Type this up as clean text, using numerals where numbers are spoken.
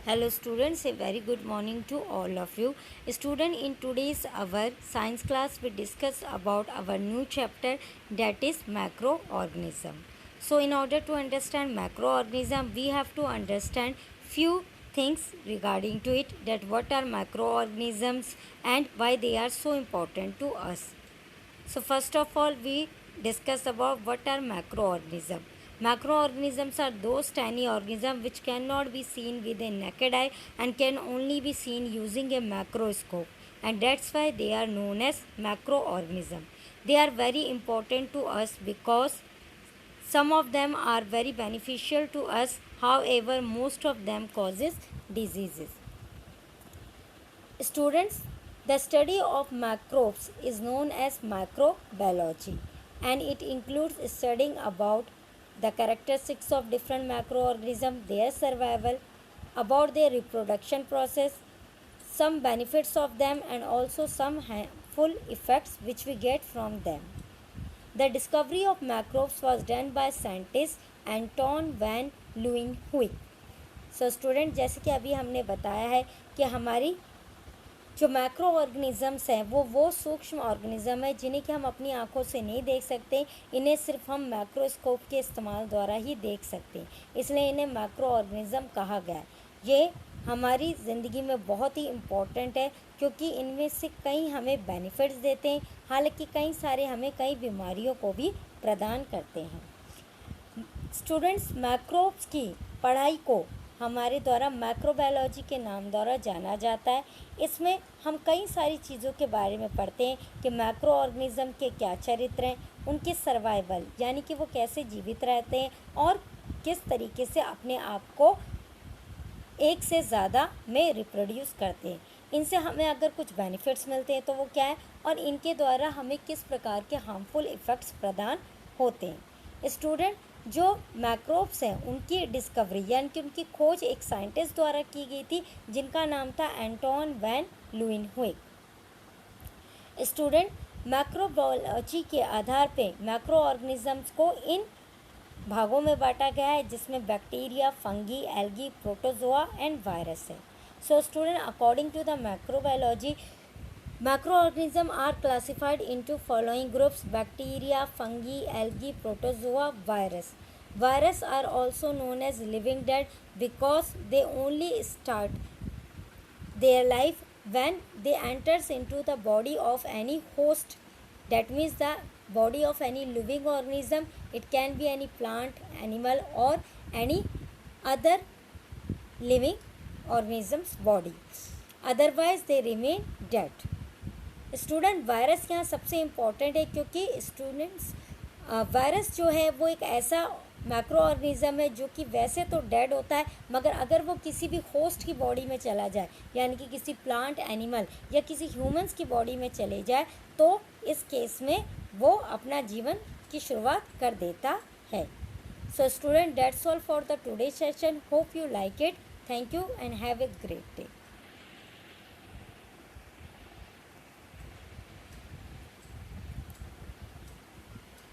Hello students, a very good morning to all of you. Student, in today's our science class we discuss about our new chapter, that is macroorganism. So in order to understand macroorganism we have to understand few things regarding to it, that what are macroorganisms and why they are so important to us. So first of all, we discuss about what are macroorganisms. Macroorganisms are those tiny organisms which cannot be seen with a naked eye and can only be seen using a macroscope, and that's why they are known as macroorganisms. They are very important to us because some of them are very beneficial to us, however most of them causes diseases. Students, the study of microbes is known as microbiology, and it includes studying about the characteristics of different microorganisms, their survival, about their reproduction process, some benefits of them, and also some harmful effects which we get from them. The discovery of microbes was done by scientist Anton van Leeuwenhoek. So student, जैसे कि अभी हमने बताया है कि हमारी जो macro organisms हैं वो सूक्ष्म ऑर्गेनिज़म है जिन्हें कि हम अपनी आंखों से नहीं देख सकते, इन्हें सिर्फ हम माइक्रोस्कोप के इस्तेमाल द्वारा ही देख सकते हैं, इसलिए इन्हें मैक्रो ऑर्गेनिज़म कहा गया है। ये हमारी ज़िंदगी में बहुत ही इम्पोर्टेंट है क्योंकि इनमें से कई हमें बेनिफिट्स देते हैं, हालांकि कई सारे हमें कई बीमारियों को भी प्रदान करते हैं। स्टूडेंट्स, मैक्रोब्स की पढ़ाई को हमारे द्वारा माइक्रोबायोलॉजी के नाम द्वारा जाना जाता है। इसमें हम कई सारी चीज़ों के बारे में पढ़ते हैं कि मैक्रो ऑर्गेनिज़म के क्या चरित्र हैं, उनके सर्वाइवल यानी कि वो कैसे जीवित रहते हैं और किस तरीके से अपने आप को एक से ज़्यादा में रिप्रोड्यूस करते हैं। इनसे हमें अगर कुछ बेनिफिट्स मिलते हैं तो वो क्या है, और इनके द्वारा हमें किस प्रकार के हार्मफुल इफ़ेक्ट्स प्रदान होते हैं। स्टूडेंट, जो मैक्रोब्स हैं उनकी डिस्कवरी यानी कि उनकी खोज एक साइंटिस्ट द्वारा की गई थी जिनका नाम था एंटोन वैन ल्यूइनहुइक। स्टूडेंट, मैक्रोबायोलॉजी के आधार पे मैक्रो ऑर्गेनिजम्स को इन भागों में बांटा गया है जिसमें bacteria, fungi, algae, protozoa and virus है। So student, according to the macrobiology, macroorganisms are classified into following groups: bacteria, fungi, algae, protozoa, virus. Virus are also known as living dead because they only start their life when they enters into the body of any host. That means the body of any living organism. It can be any plant, animal or any other living organism's body. Otherwise they remain dead. Student, virus यहाँ सबसे important है क्योंकि students virus जो है वो एक ऐसा macro organism है जो कि वैसे तो डेड होता है, मगर अगर वो किसी भी होस्ट की बॉडी में चला जाए यानी कि किसी प्लांट, एनिमल या किसी ह्यूमंस की बॉडी में चले जाए तो इस केस में वो अपना जीवन की शुरुआत कर देता है। So student, that's all for the today session. Hope you like it. Thank you and have a great day.